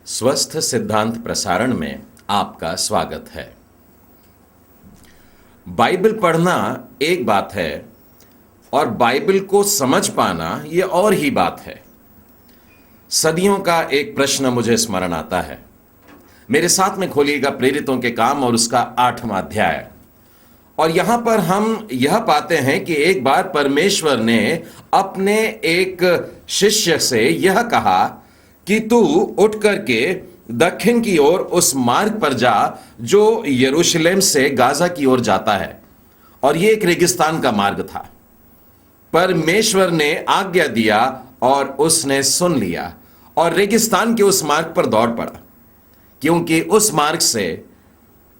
स्वस्थ सिद्धांत प्रसारण में आपका स्वागत है। बाइबल पढ़ना एक बात है और बाइबल को समझ पाना यह और ही बात है। सदियों का एक प्रश्न मुझे स्मरण आता है। मेरे साथ में खोलिएगा प्रेरितों के काम और उसका 8वां अध्याय। और यहां पर हम यह पाते हैं कि एक बार परमेश्वर ने अपने एक शिष्य से यह कहा कि तू उठ करके दक्षिण की ओर उस मार्ग पर जा जो यरूशलेम से गाजा की ओर जाता है। और यह एक रेगिस्तान का मार्ग था। परमेश्वर ने आज्ञा दिया और उसने सुन लिया और रेगिस्तान के उस मार्ग पर दौड़ पड़ा, क्योंकि उस मार्ग से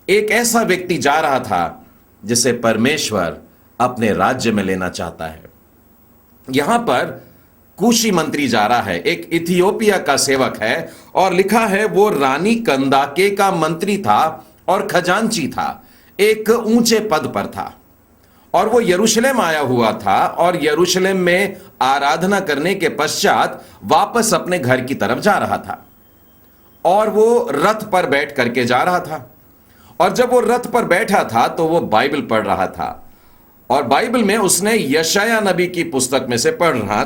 एक ऐसा व्यक्ति जा रहा था जिसे परमेश्वर अपने राज्य में लेना चाहता है। यहां पर कूशी मंत्री जा रहा है, एक इथियोपिया का सेवक है, और लिखा है वो रानी कंदाके का मंत्री था और खजांची था, एक ऊंचे पद पर था। और वो यरूशलेम आया हुआ था और यरूशलेम में आराधना करने के पश्चात वापस अपने घर की तरफ जा रहा था। और वो रथ पर बैठ करके जा रहा था। और जब वो रथ पर बैठा था तो वो बाइबल पढ़ रहा था। और बाइबल में उसने यशाया नबी की पुस्तक में से पढ़ रहा,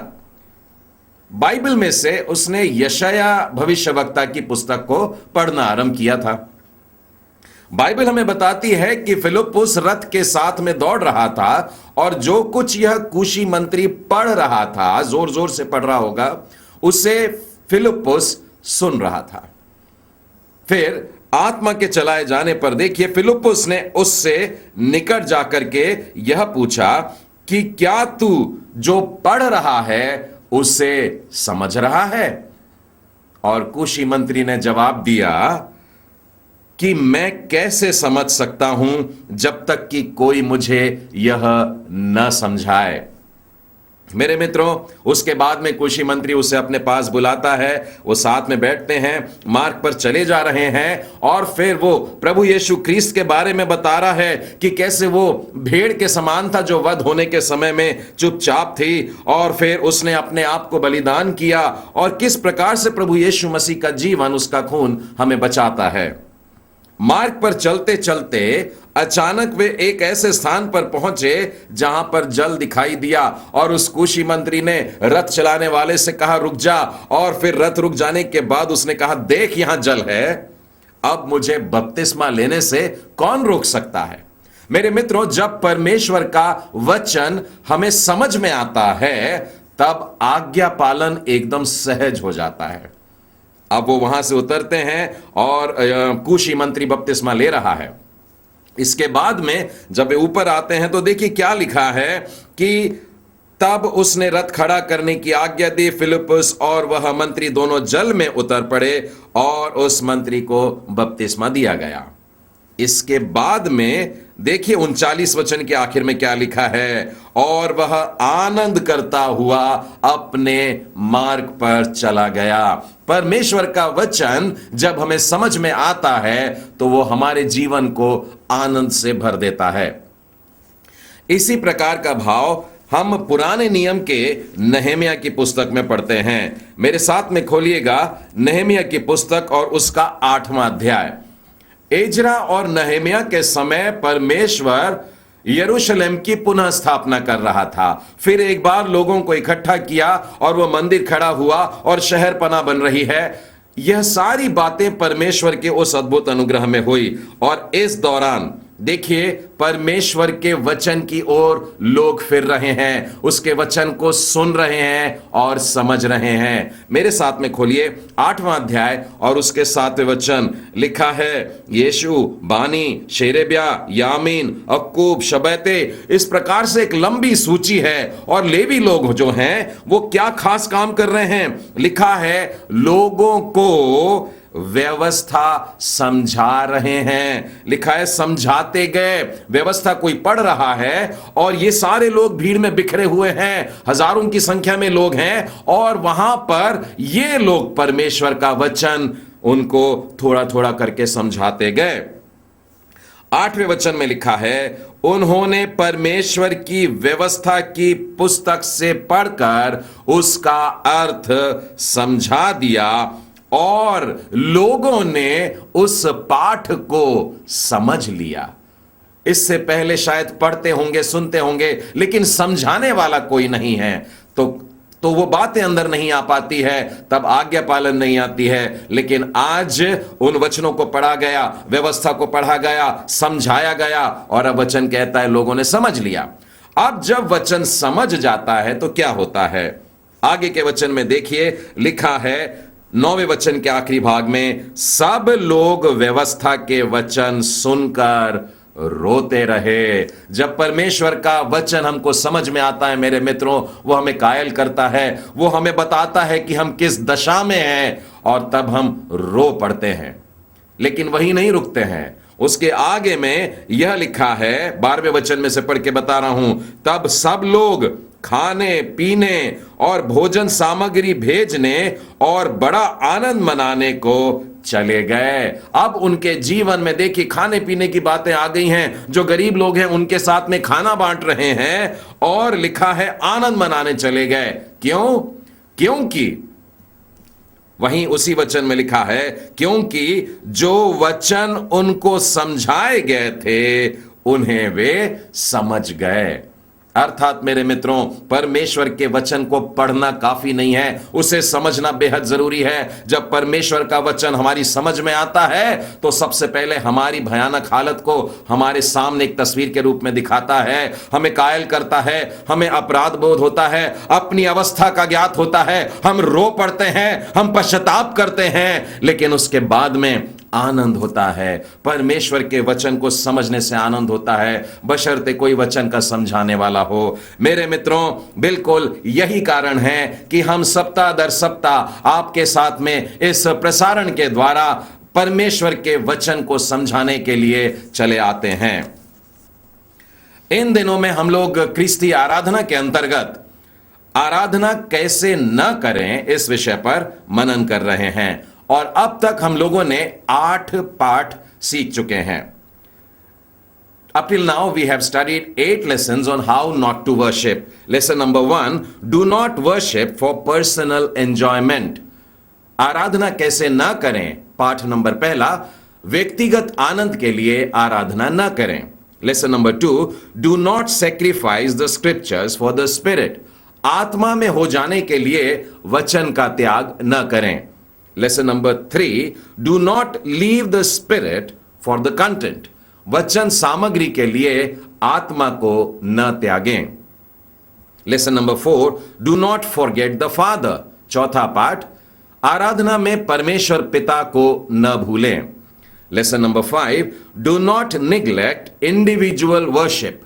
बाइबल में से उसने यशाया भविष्यवक्ता की पुस्तक को पढ़ना आरंभ किया था। बाइबल हमें बताती है कि फिलिप्पुस रथ के साथ में दौड़ रहा था और जो कुछ यह कूशी मंत्री पढ़ रहा था, जोर जोर से पढ़ रहा होगा, उसे फिलिप्पुस सुन रहा था। फिर आत्मा के चलाए जाने पर देखिए फिलिप्पुस ने उससे निकट जाकर के यह पूछा कि क्या तू जो पढ़ रहा है उसे समझ रहा है? और कूशी मंत्री ने जवाब दिया कि मैं कैसे समझ सकता हूं जब तक कि कोई मुझे यह न समझाए। मेरे मित्रों, उसके बाद में कूशी मंत्री उसे अपने पास बुलाता है। वो साथ में बैठते हैं, मार्ग पर चले जा रहे हैं और फिर वो प्रभु यीशु ख्रीस्त के बारे में बता रहा है कि कैसे वो भेड़ के समान था जो वध होने के समय में चुपचाप थी, और फिर उसने अपने आप को बलिदान किया, और किस प्रकार से प्रभु यीशु मसीह का जीवन, उसका खून हमें बचाता है। मार्ग पर चलते चलते अचानक वे एक ऐसे स्थान पर पहुंचे जहां पर जल दिखाई दिया, और उस कूशी मंत्री ने रथ चलाने वाले से कहा रुक जा, और फिर रथ रुक जाने के बाद उसने कहा देख यहां जल है, अब मुझे बपतिस्मा लेने से कौन रोक सकता है। मेरे मित्रों, जब परमेश्वर का वचन हमें समझ में आता है तब आज्ञा पालन एकदम सहज हो जाता है। अब वो वहां से उतरते हैं और कूशी मंत्री बपतिस्मा ले रहा है। इसके बाद में जब वे ऊपर आते हैं तो देखिए क्या लिखा है कि तब उसने रथ खड़ा करने की आज्ञा दी। फिलिप्पुस और वह मंत्री दोनों जल में उतर पड़े और उस मंत्री को बपतिस्मा दिया गया। इसके बाद में देखिए 39 वचन के आखिर में क्या लिखा है, और वह आनंद करता हुआ अपने मार्ग पर चला गया। परमेश्वर का वचन जब हमें समझ में आता है तो वो हमारे जीवन को आनंद से भर देता है। इसी प्रकार का भाव हम पुराने नियम के नहम्याह की पुस्तक में पढ़ते हैं। मेरे साथ में खोलिएगा नहम्याह की पुस्तक और उसका 8वां अध्याय। एजरा और नहम्याह के समय परमेश्वर यरूशलेम की पुनः स्थापना कर रहा था। फिर एक बार लोगों को इकट्ठा किया और वह मंदिर खड़ा हुआ और शहर पना बन रही है। यह सारी बातें परमेश्वर के उस अद्भुत अनुग्रह में हुई, और इस दौरान देखिए परमेश्वर के वचन की ओर लोग फिर रहे हैं, उसके वचन को सुन रहे हैं और समझ रहे हैं। मेरे साथ में खोलिए 8वां अध्याय और उसके 7वें वचन। लिखा है यीशु, बानी, शेरेब्या, यामीन, अक्कूब, शबैते, इस प्रकार से एक लंबी सूची है। और लेवी लोग जो हैं वो क्या खास काम कर रहे हैं? लिखा है लोगों को व्यवस्था समझा रहे हैं। लिखा है समझाते गए। व्यवस्था कोई पढ़ रहा है और ये सारे लोग भीड़ में बिखरे हुए हैं, हजारों की संख्या में लोग हैं, और वहां पर ये लोग परमेश्वर का वचन उनको थोड़ा थोड़ा करके समझाते गए। 8वें वचन में लिखा है उन्होंने परमेश्वर की व्यवस्था की पुस्तक से पढ़कर उसका अर्थ समझा दिया और लोगों ने उस पाठ को समझ लिया। इससे पहले शायद पढ़ते होंगे, सुनते होंगे, लेकिन समझाने वाला कोई नहीं है, तो वो बातें अंदर नहीं आ पाती है, तब आज्ञा पालन नहीं आती है। लेकिन आज उन वचनों को पढ़ा गया, व्यवस्था को पढ़ा गया, समझाया गया, और अब वचन कहता है लोगों ने समझ लिया। अब जब वचन समझ जाता है तो क्या होता है? आगे के वचन में देखिए, लिखा है 9वें वचन के आखिरी भाग में, सब लोग व्यवस्था के वचन सुनकर रोते रहे। जब परमेश्वर का वचन हमको समझ में आता है मेरे मित्रों, वो हमें कायल करता है, वो हमें बताता है कि हम किस दशा में हैं, और तब हम रो पड़ते हैं। लेकिन वही नहीं रुकते हैं, उसके आगे में यह लिखा है, 12वें वचन में से पढ़ के बता रहा हूं, तब सब लोग खाने पीने और भोजन सामग्री भेजने और बड़ा आनंद मनाने को चले गए। अब उनके जीवन में देखिए खाने पीने की बातें आ गई हैं, जो गरीब लोग हैं उनके साथ में खाना बांट रहे हैं, और लिखा है आनंद मनाने चले गए। क्यों? क्योंकि वहीं उसी वचन में लिखा है, क्योंकि जो वचन उनको समझाए गए थे उन्हें वे समझ गए। अर्थात मेरे मित्रों, परमेश्वर के वचन को पढ़ना काफी नहीं है, उसे समझना बेहद जरूरी है। जब परमेश्वर का वचन हमारी समझ में आता है तो सबसे पहले हमारी भयानक हालत को हमारे सामने एक तस्वीर के रूप में दिखाता है, हमें कायल करता है, हमें अपराध बोध होता है, अपनी अवस्था का ज्ञात होता है, हम रो पड़ते हैं, हम पश्चाताप करते हैं, लेकिन उसके बाद में आनंद होता है। परमेश्वर के वचन को समझने से आनंद होता है, बशर्ते कोई वचन का समझाने वाला हो। मेरे मित्रों, बिल्कुल यही कारण है कि हम सप्ताह दर सप्ताह आपके साथ में इस प्रसारण के द्वारा परमेश्वर के वचन को समझाने के लिए चले आते हैं। इन दिनों में हम लोग क्रिस्ती आराधना के अंतर्गत आराधना कैसे न करें इस विषय पर मनन कर रहे हैं, और अब तक हम लोगों ने 8 पाठ सीख चुके हैं। Up till now we have studied 8 lessons on how not to worship. Lesson number 1, do not worship for personal enjoyment. आराधना कैसे ना करें। पाठ नंबर 1, व्यक्तिगत आनंद के लिए आराधना ना करें। Lesson number 2, do not sacrifice the scriptures for the spirit. आत्मा में हो जाने के लिए वचन का त्याग न करें। Lesson number 3, do not leave the spirit for the content. वचन सामग्री के लिए आत्मा को न त्यागें। Lesson number 4, do not forget the Father. चौथा पाठ, आराधना में परमेश्वर पिता को न भूलें। Lesson number 5, do not neglect individual worship.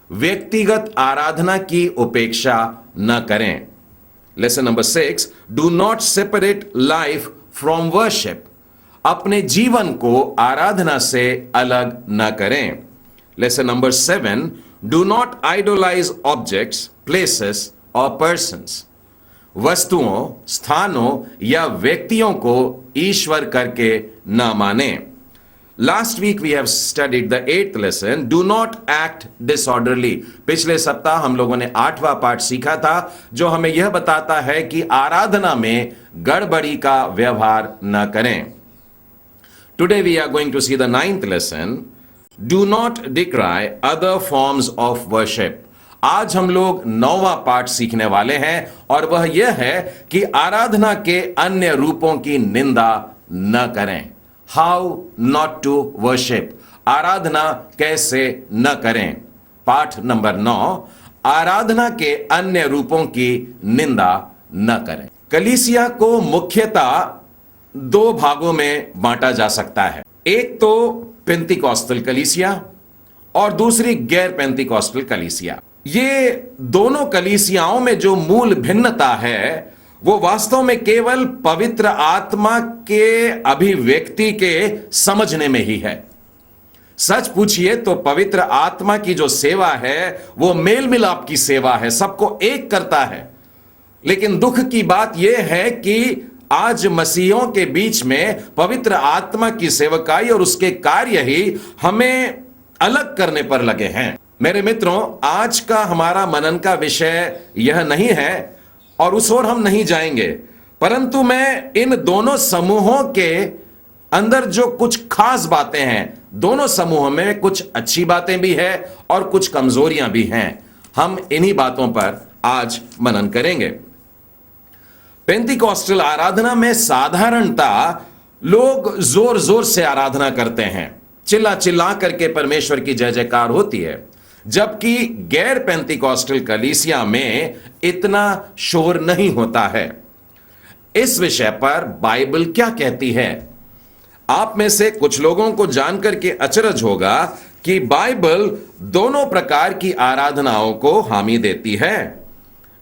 व्यक्तिगत आराधना की उपेक्षा न करें। Lesson number 6, do not separate life from worship. अपने जीवन को आराधना से अलग न करें। Lesson number 7, do not idolize objects, places or persons. वस्तुओं, स्थानों या व्यक्तियों को ईश्वर करके न माने। Last week we have studied the 8th lesson, do not act disorderly. पिछले सप्ताह हम लोगों ने 8वां पाठ सीखा था, जो हमें यह बताता है कि आराधना में गड़बड़ी का व्यवहार न करें। Today we are going to see the 9th lesson, do not decry other forms of worship. आज हम लोग 9वां पाठ सीखने वाले हैं, और वह यह है कि आराधना के अन्य रूपों की निंदा न करें। How not to worship. आराधना कैसे न करें। पाठ नंबर 9, आराधना के अन्य रूपों की निंदा न करें। कलीसिया को मुख्यतः 2 भागों में बांटा जा सकता है। एक तो पेंतिकॉस्टल कलीसिया और दूसरी गैर पेंतिकॉस्टल कलीसिया। ये दोनों कलीसियाओं में जो मूल भिन्नता है वो वास्तव में केवल पवित्र आत्मा के अभिव्यक्ति के समझने में ही है। सच पूछिए तो पवित्र आत्मा की जो सेवा है वो मेल मिलाप की सेवा है, सबको एक करता है। लेकिन दुख की बात यह है कि आज मसीहों के बीच में पवित्र आत्मा की सेवकाई और उसके कार्य ही हमें अलग करने पर लगे हैं। मेरे मित्रों, आज का हमारा मनन का विषय यह नहीं है और उस ओर हम नहीं जाएंगे, परंतु मैं इन दोनों समूहों के अंदर जो कुछ खास बातें हैं, दोनों समूहों में कुछ अच्छी बातें भी है और कुछ कमजोरियां भी हैं। हम इन्हीं बातों पर आज मनन करेंगे। पेंतिकॉस्टल आराधना में साधारणता लोग जोर जोर से आराधना करते हैं, चिल्ला चिल्ला करके परमेश्वर की जय जयकार होती है, जबकि गैर पेंतिकॉस्टल कलीसिया में इतना शोर नहीं होता है। इस विषय पर बाइबल क्या कहती है? आप में से कुछ लोगों को जानकर के अचरज होगा कि बाइबल दोनों प्रकार की आराधनाओं को हामी देती है।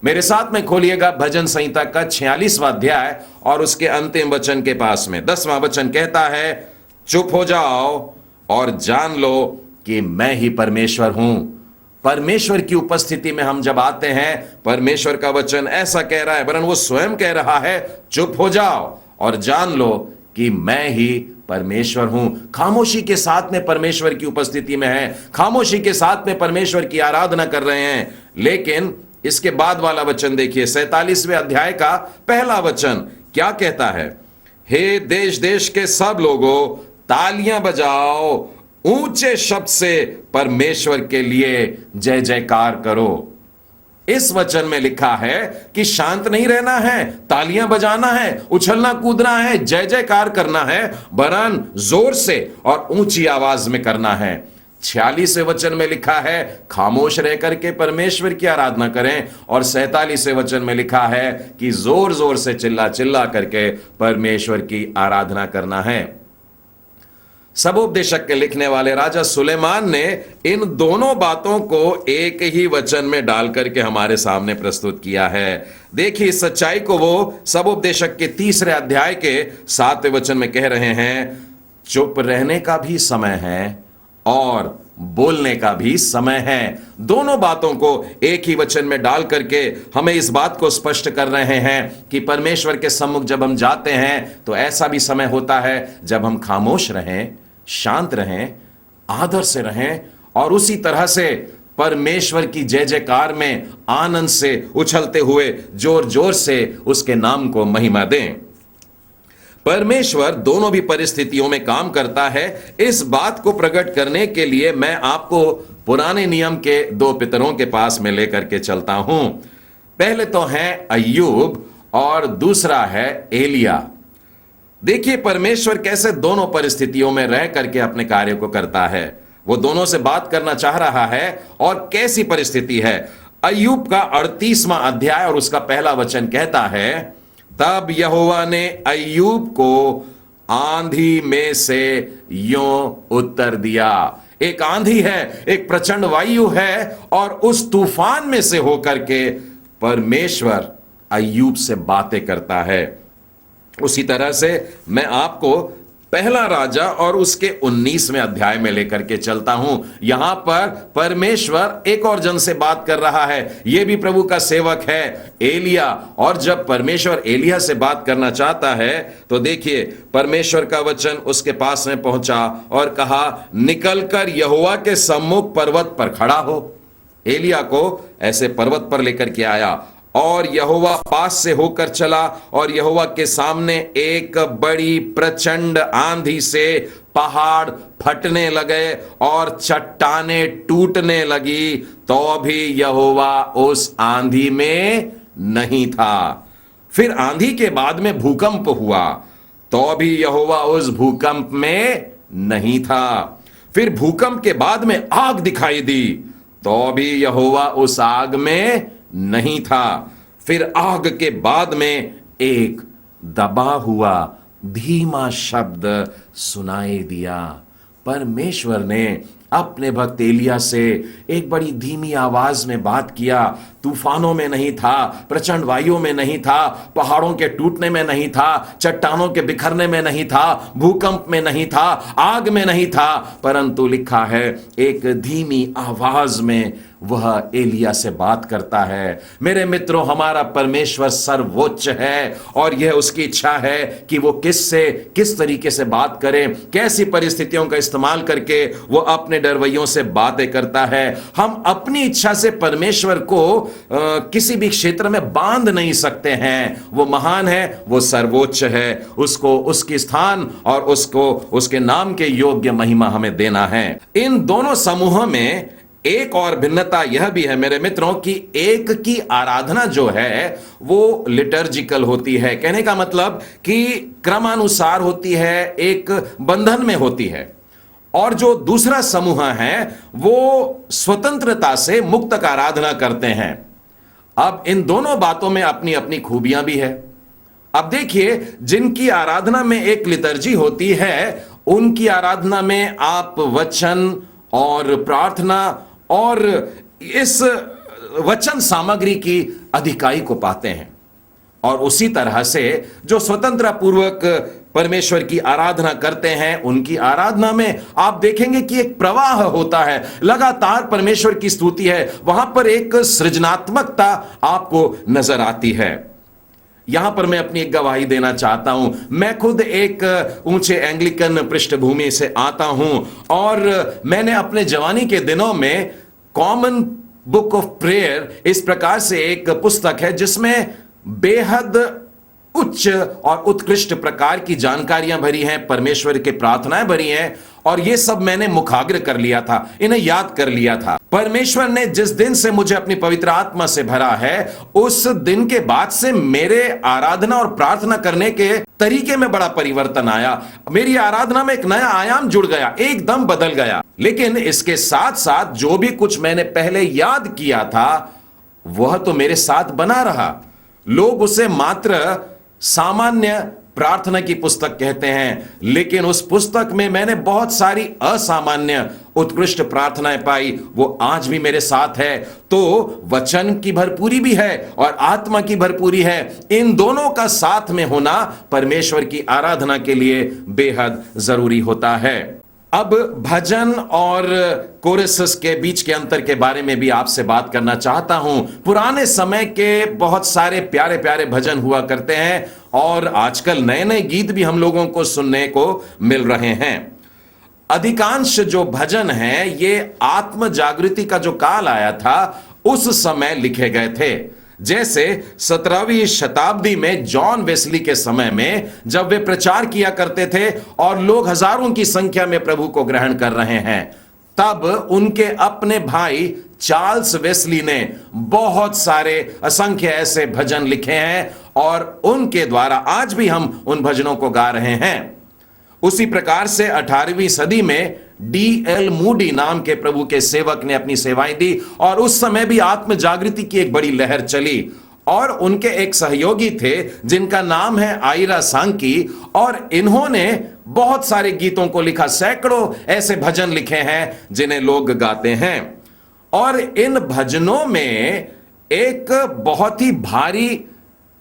मेरे साथ में खोलिएगा भजन संहिता का 46वां अध्याय और उसके अंतिम वचन के पास में 10वां वचन कहता है, चुप हो जाओ और जान लो कि मैं ही परमेश्वर हूं। परमेश्वर की उपस्थिति में हम जब आते हैं, परमेश्वर का वचन ऐसा कह रहा है, वरन वो स्वयं कह रहा है, चुप हो जाओ और जान लो कि मैं ही परमेश्वर हूं। खामोशी के साथ में परमेश्वर की उपस्थिति में है, खामोशी के साथ में परमेश्वर की आराधना कर रहे हैं। लेकिन इसके बाद वाला वचन देखिए, 47वें अध्याय का पहला वचन क्या कहता है? हे देश देश के सब लोगों, तालियां बजाओ, ऊंचे शब्द से परमेश्वर के लिए जय जयकार करो। इस वचन में लिखा है कि शांत नहीं रहना है, तालियां बजाना है, उछलना कूदना है, जय जयकार करना है, वरन जोर से और ऊंची आवाज में करना है। 46वें वचन में लिखा है खामोश रह करके परमेश्वर की आराधना करें, और 47वें वचन में लिखा है कि जोर जोर से चिल्ला चिल्ला करके परमेश्वर की आराधना करना है। सबोपदेशक के लिखने वाले राजा सुलेमान ने इन दोनों बातों को एक ही वचन में डाल करके हमारे सामने प्रस्तुत किया है। देखिए इस सच्चाई को वो सबोपदेशक के 3 अध्याय के 7वें वचन में कह रहे हैं, चुप रहने का भी समय है और बोलने का भी समय है। दोनों बातों को एक ही वचन में डाल करके हमें इस बात को स्पष्ट कर रहे हैं कि परमेश्वर के सम्मुख जब हम जाते हैं तो ऐसा भी समय होता है जब हम खामोश रहें, शांत रहें, आदर से रहें और उसी तरह से परमेश्वर की जय जयकार में आनंद से उछलते हुए जोर जोर से उसके नाम को महिमा दें। परमेश्वर दोनों भी परिस्थितियों में काम करता है। इस बात को प्रकट करने के लिए मैं आपको पुराने नियम के 2 पितरों के पास में लेकर के चलता हूं। पहले तो है अय्यूब और दूसरा है एलिया। देखिए परमेश्वर कैसे दोनों परिस्थितियों में रह करके अपने कार्य को करता है। वो दोनों से बात करना चाह रहा है और कैसी परिस्थिति है। अय्यूब का 38वां अध्याय और उसका पहला वचन कहता है, तब यहोवा ने अय्यूब को आंधी में से यों उत्तर दिया। एक आंधी है, एक प्रचंड वायु है और उस तूफान में से होकर के परमेश्वर अय्यूब से बातें करता है। उसी तरह से मैं आपको पहला राजा और उसके 19वें अध्याय में लेकर के चलता हूं। यहां पर परमेश्वर एक और जन से बात कर रहा है। यह भी प्रभु का सेवक है, एलिया। और जब परमेश्वर एलिया से बात करना चाहता है तो देखिए परमेश्वर का वचन उसके पास में पहुंचा और कहा, निकलकर यहोवा के सम्मुख पर्वत पर खड़ा हो। एलिया को ऐसे पर्वत पर लेकर के आया और यहोवा पास से होकर चला और यहोवा के सामने एक बड़ी प्रचंड आंधी से पहाड़ फटने लगे और चट्टानें टूटने लगी, तो भी यहोवा उस आंधी में नहीं था। फिर आंधी के बाद में भूकंप हुआ, तो भी यहोवा उस भूकंप में नहीं था। फिर भूकंप के बाद में आग दिखाई दी, तो भी यहोवा उस आग में नहीं था। फिर आग के बाद में एक दबा हुआ धीमा शब्द सुनाई दिया। परमेश्वर ने अपने भक्त एलिया से एक बड़ी धीमी आवाज में बात किया। तूफानों में नहीं था, प्रचंड वायुओं में नहीं था, पहाड़ों के टूटने में नहीं था, चट्टानों के बिखरने में नहीं था, भूकंप में नहीं था, आग में नहीं था, परंतु लिखा है एक धीमी आवाज में वह एलिया से बात करता है। मेरे मित्रों, हमारा परमेश्वर सर्वोच्च है और यह उसकी इच्छा है कि वो किस तरीके से बात करे, कैसी परिस्थितियों का इस्तेमाल करके वो अपने डरवैयों से बातें करता है। हम अपनी इच्छा से परमेश्वर को किसी भी क्षेत्र में बांध नहीं सकते हैं। वो महान है, वो सर्वोच्च है, उसको उसकी स्थान और उसको उसके नाम के योग्य महिमा हमें देना है। इन दोनों समूहों में एक और भिन्नता यह भी है मेरे मित्रों कि एक की आराधना जो है वो लिटर्जिकल होती है। कहने का मतलब कि क्रमानुसार होती है, एक बंधन में होती है, और जो दूसरा समूह है वो स्वतंत्रता से मुक्त आराधना करते हैं। अब इन दोनों बातों में अपनी अपनी खूबियां भी है। अब देखिए, जिनकी आराधना में एक लिटर्जी होती है, उनकी आराधना में आप वचन और प्रार्थना और इस वचन सामग्री की अधिकाई को पाते हैं। और उसी तरह से जो स्वतंत्रता पूर्वक परमेश्वर की आराधना करते हैं, उनकी आराधना में आप देखेंगे कि एक प्रवाह होता है, लगातार परमेश्वर की स्तुति है, वहां पर एक सृजनात्मकता आपको नजर आती है। यहां पर मैं अपनी एक गवाही देना चाहता हूं। मैं खुद एक ऊंचे एंग्लिकन पृष्ठभूमि से आता हूं और मैंने अपने जवानी के दिनों में कॉमन बुक ऑफ प्रेयर इस प्रकार से एक पुस्तक है जिसमें बेहद उच्च और उत्कृष्ट प्रकार की जानकारियां भरी हैं, परमेश्वर के प्रार्थनाएं भरी हैं, और ये सब मैंने मुखाग्र कर लिया था, इन्हें याद कर लिया था। परमेश्वर ने जिस दिन से मुझे अपनी पवित्र आत्मा से भरा है, उस दिन के बाद से मेरे आराधना और प्रार्थना करने के तरीके में बड़ा परिवर्तन आया। मेरी आराधना में एक नया आयाम जुड़ गया, एकदम बदल गया। लेकिन इसके साथ साथ जो भी कुछ मैंने पहले याद किया था वह तो मेरे साथ बना रहा। लोग उसे मात्र सामान्य प्रार्थना की पुस्तक कहते हैं, लेकिन उस पुस्तक में मैंने बहुत सारी असामान्य उत्कृष्ट प्रार्थनाएं पाई, वो आज भी मेरे साथ है। तो वचन की भरपूरी भी है और आत्मा की भरपूरी है। इन दोनों का साथ में होना परमेश्वर की आराधना के लिए बेहद जरूरी होता है। अब भजन और कोरस के बीच के अंतर के बारे में भी आपसे बात करना चाहता हूं। पुराने समय के बहुत सारे प्यारे प्यारे भजन हुआ करते हैं और आजकल नए नए गीत भी हम लोगों को सुनने को मिल रहे हैं। अधिकांश जो भजन हैं ये आत्म जागृति का जो काल आया था उस समय लिखे गए थे। जैसे 17वीं शताब्दी में जॉन वेस्ली के समय में जब वे प्रचार किया करते थे और लोग हजारों की संख्या में प्रभु को ग्रहण कर रहे हैं, तब उनके अपने भाई चार्ल्स वेस्ली ने बहुत सारे असंख्य ऐसे भजन लिखे हैं और उनके द्वारा आज भी हम उन भजनों को गा रहे हैं। उसी प्रकार से 18वीं सदी में D.L. मूडी नाम के प्रभु के सेवक ने अपनी सेवाएं दी और उस समय भी आत्म जागृति की एक बड़ी लहर चली। और उनके एक सहयोगी थे जिनका नाम है आयरा सांकी, और इन्होंने बहुत सारे गीतों को लिखा, सैकड़ों ऐसे भजन लिखे हैं जिन्हें लोग गाते हैं। और इन भजनों में एक बहुत ही भारी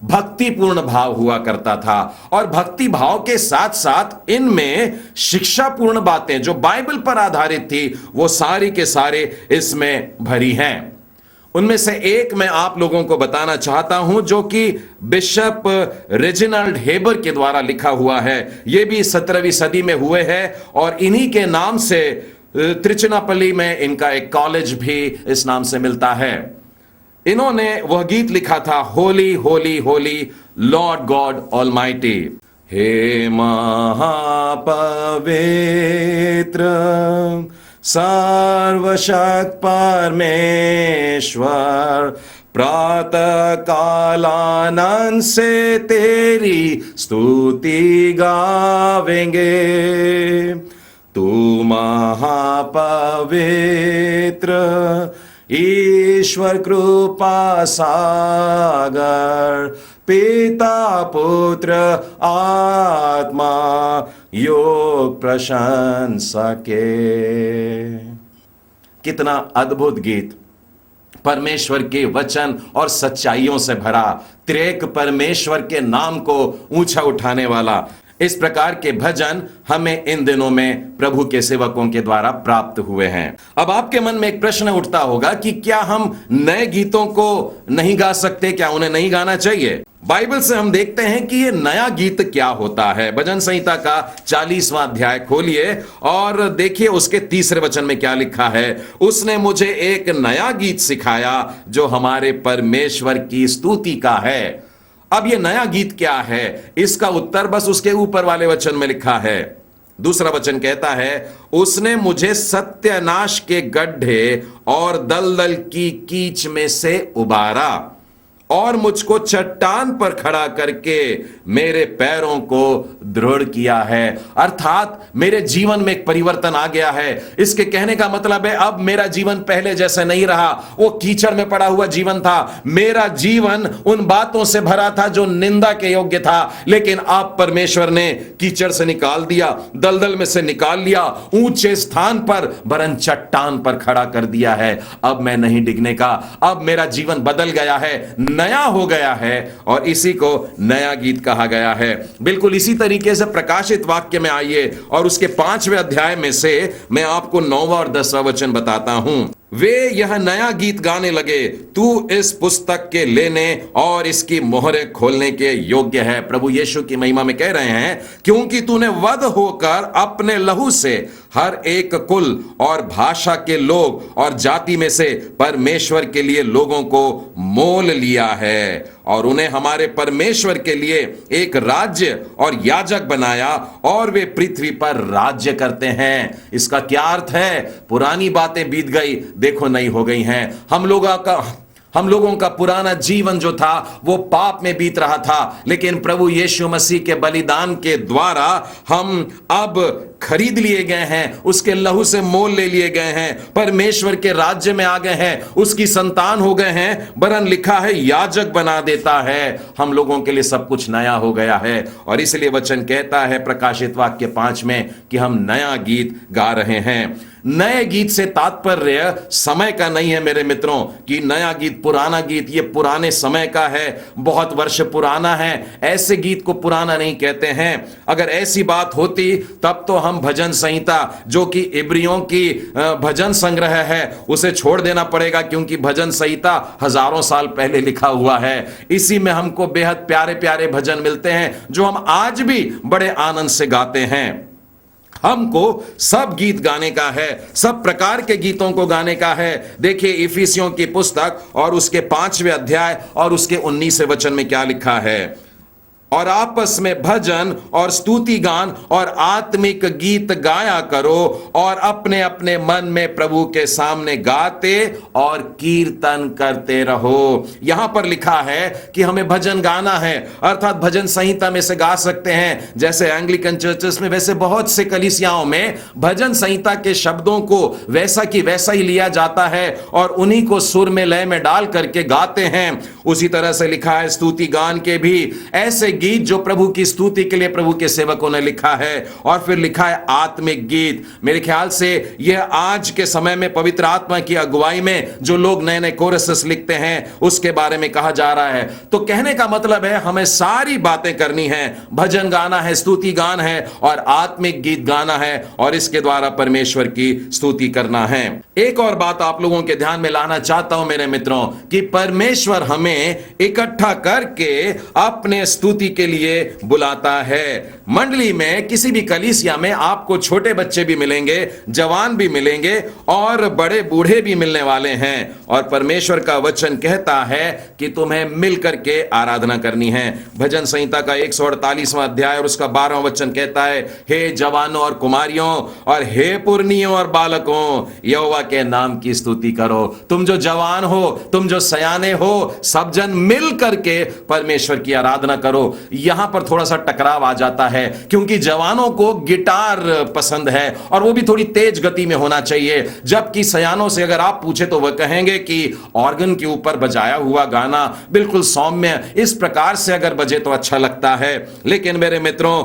भक्तिपूर्ण भाव हुआ करता था और भक्ति भाव के साथ साथ इनमें शिक्षापूर्ण बातें जो बाइबल पर आधारित थी वो सारी के सारे इसमें भरी हैं। उनमें से एक मैं आप लोगों को बताना चाहता हूं जो कि बिशप रेजिनाल्ड हेबर के द्वारा लिखा हुआ है। यह भी 17वीं सदी में हुए हैं और इन्हीं के नाम से त्रिचनापल्ली में इनका एक कॉलेज भी इस नाम से मिलता है। इन्होंने वह गीत लिखा था, holy holy holy Lord God Almighty. हे महापवित्र सर्वशक्त परमेश्वर, प्रातः कालानंद से तेरी स्तुति गावेंगे। तू महापवित्र ईश्वर कृपा सागर, पिता पुत्र आत्मा योग प्रशंसा के। कितना अद्भुत गीत, परमेश्वर के वचन और सच्चाइयों से भरा, त्रिएक परमेश्वर के नाम को ऊंचा उठाने वाला। इस प्रकार के भजन हमें इन दिनों में प्रभु के सेवकों के द्वारा प्राप्त हुए हैं। अब आपके मन में एक प्रश्न उठता होगा कि क्या हम नए गीतों को नहीं गा सकते, क्या उन्हें नहीं गाना चाहिए? बाइबल से हम देखते हैं कि ये नया गीत क्या होता है। भजन संहिता का 40वां अध्याय खोलिए और देखिए उसके 3 वचन में क्या लिखा है। उसने मुझे एक नया गीत सिखाया जो हमारे परमेश्वर की स्तुति का है। अब ये नया गीत क्या है, इसका उत्तर बस उसके ऊपर वाले वचन में लिखा है। दूसरा वचन कहता है, उसने मुझे सत्यानाश के गड्ढे और दलदल की कीच में से उबारा और मुझको चट्टान पर खड़ा करके मेरे पैरों को दृढ़ किया है। अर्थात मेरे जीवन में एक परिवर्तन आ गया है। इसके कहने का मतलब है अब मेरा जीवन पहले जैसे नहीं रहा। वो कीचड़ में पड़ा हुआ जीवन था, मेरा जीवन उन बातों से भरा था जो निंदा के योग्य था, लेकिन अब परमेश्वर ने कीचड़ से निकाल दिया, दलदल में से निकाल लिया, ऊंचे स्थान पर वरन चट्टान पर खड़ा कर दिया है। अब मैं नहीं डिगने का, अब मेरा जीवन बदल गया है, नया हो गया है और इसी को नया गीत कहा गया है। बिल्कुल इसी तरीके से प्रकाशित वाक्य में आइए और उसके 5वें अध्याय में से मैं आपको 9वां और 10वां वचन बताता हूं। वे यह नया गीत गाने लगे, तू इस पुस्तक के लेने और इसकी मोहरें खोलने के योग्य है। प्रभु यीशु की महिमा में कह रहे हैं, क्योंकि तूने वध होकर अपने लहू से हर एक कुल और भाषा के लोग और जाति में से परमेश्वर के लिए लोगों को मोल लिया है और उन्हें हमारे परमेश्वर के लिए एक राज्य और याजक बनाया और वे पृथ्वी पर राज्य करते हैं। इसका क्या अर्थ है? पुरानी बातें बीत गई, देखो नई हो गई हैं। हम लोगों का पुराना जीवन जो था वो पाप में बीत रहा था, लेकिन प्रभु यीशु मसीह के बलिदान के द्वारा हम अब खरीद लिए गए हैं, उसके लहू से मोल ले लिए गए हैं, परमेश्वर के राज्य में आ गए हैं, उसकी संतान हो गए हैं, वरन लिखा है याजक बना देता है। हम लोगों के लिए सब कुछ नया हो गया है और इसलिए वचन कहता है प्रकाशित वाक्य 5 में कि हम नया गीत गा रहे हैं। नए गीत से तात्पर्य समय का नहीं है मेरे मित्रों कि नया गीत पुराना गीत, ये पुराने समय का है, बहुत वर्ष पुराना है। ऐसे गीत को पुराना नहीं कहते हैं। अगर ऐसी बात होती तब तो हम भजन संहिता जो कि इब्रियों की भजन संग्रह है उसे छोड़ देना पड़ेगा, क्योंकि भजन संहिता हजारों साल पहले लिखा हुआ है। इसी में हमको बेहद प्यारे प्यारे भजन मिलते हैं जो हम आज भी बड़े आनंद से गाते हैं। हमको सब गीत गाने का है, सब प्रकार के गीतों को गाने का है। देखिए इफिसियों की पुस्तक और उसके 5वें अध्याय और उसके 19वें वचन में क्या लिखा है। और आपस में भजन और स्तुति गान और आत्मिक गीत गाया करो और अपने अपने मन में प्रभु के सामने गाते और कीर्तन करते रहो। यहां पर लिखा है कि हमें भजन गाना है, अर्थात भजन संहिता में से गा सकते हैं। जैसे एंग्लिकन चर्चेस में, वैसे बहुत से कलीसियाओं में भजन संहिता के शब्दों को वैसा की वैसा ही लिया जाता है और उन्हीं को सुर में लय में डाल करके गाते हैं। उसी तरह से लिखा है स्तुति गान के भी ऐसे गीत जो प्रभु की स्तुति के लिए प्रभु के सेवकों ने लिखा है। और फिर लिखा है आत्मिक गीत। मेरे ख्याल से यह आज के समय में पवित्र आत्मा की अगुवाई में जो लोग नए नए कोरसेस लिखते हैं उसके बारे में कहा जा रहा है। तो कहने का मतलब है हमें सारी बातें करनी है, भजन गाना है, स्तुति गान है और आत्मिक गीत गाना है और इसके द्वारा परमेश्वर की स्तुति करना है। एक और बात आप लोगों के ध्यान में लाना चाहता हूं मेरे मित्रों कि परमेश्वर हमें इकट्ठा करके अपने स्तुति के लिए बुलाता है। मंडली में किसी भी कलीसिया में आपको छोटे बच्चे भी मिलेंगे, जवान भी मिलेंगे और बड़े बूढ़े भी मिलने वाले हैं और परमेश्वर का वचन कहता है कि तुम्हें मिलकर के आराधना करनी है। भजन संहिता का 148वां अध्याय और उसका 12वां वचन कहता है, हे जवानों और कुमारियों और हे पुरनियों और बालकों, यहोवा के नाम की स्तुति करो। तुम जो जवान हो, तुम जो सयाने हो, सब जन मिल करके परमेश्वर की आराधना करो। यहां पर थोड़ा सा टकराव आ जाता है क्योंकि जवानों को गिटार पसंद है और वो भी थोड़ी तेज गति में होना चाहिए, जबकि सयानों से अगर आप पूछे तो वह कहेंगे कि ऑर्गन के ऊपर बजाया हुआ गाना बिल्कुल सौम्य इस प्रकार से अगर बजे तो अच्छा लगता है। लेकिन मेरे मित्रों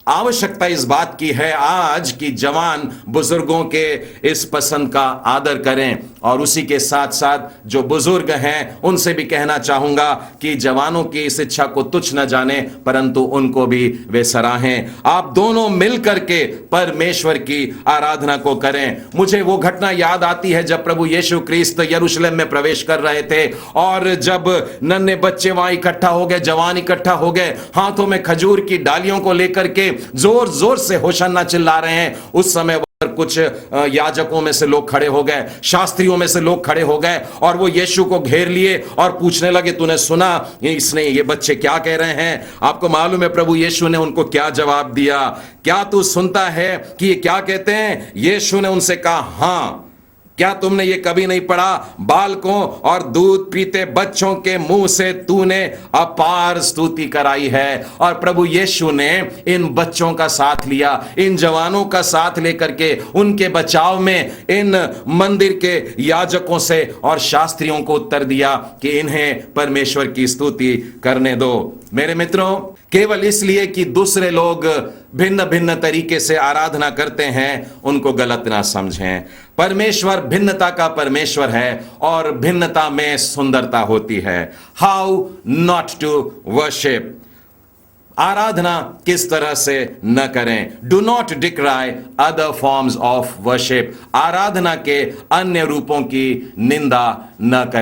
आवश्यकता इस बात की है आज कि जवान बुजुर्गों के इस पसंद का आदर करें, और उसी के साथ साथ जो बुजुर्ग हैं उनसे भी कहना चाहूंगा कि जवानों की इस इच्छा को तुच्छ न जाने, परंतु उनको भी वे सराहें। आप दोनों मिलकर के परमेश्वर की आराधना को करें। मुझे वो घटना याद आती है जब प्रभु यीशु क्रिस्त यरूशलेम में प्रवेश कर रहे थे, और जब नन्हे बच्चे वहां इकट्ठा हो गए, जवान इकट्ठा हो गए, हाथों में खजूर की डालियों को लेकर के जोर जोर से होशन्ना चिल्ला रहे हैं। उस समय कुछ याजकों में से लोग खड़े हो गए, शास्त्रियों में से लोग खड़े हो गए, और वो यीशु को घेर लिए और पूछने लगे, तूने सुना इसने ये बच्चे क्या कह रहे हैं? आपको मालूम है प्रभु यीशु ने उनको क्या जवाब दिया? क्या तू सुनता है कि ये क्या कहते हैं? यीशु ने उनसे कहा, हां, क्या तुमने ये कभी नहीं पढ़ा, बालकों और दूध पीते बच्चों के मुंह से तूने अपार स्तुति कराई है। और प्रभु यीशु ने इन बच्चों का साथ लिया, इन जवानों का साथ लेकर के उनके बचाव में इन मंदिर के याजकों से और शास्त्रियों को उत्तर दिया कि इन्हें परमेश्वर की स्तुति करने दो। मेरे मित्रों, केवल इसलिए कि दूसरे लोग भिन्न भिन्न तरीके से आराधना करते हैं, उनको गलत ना समझें। परमेश्वर भिन्नता का परमेश्वर है और भिन्नता में सुंदरता होती है। हाउ नॉट टू वर्शिप, आराधना किस तरह से न करें। Do not decry other forms of worship, आराधना के अन्य रूपों की निंदा न करें।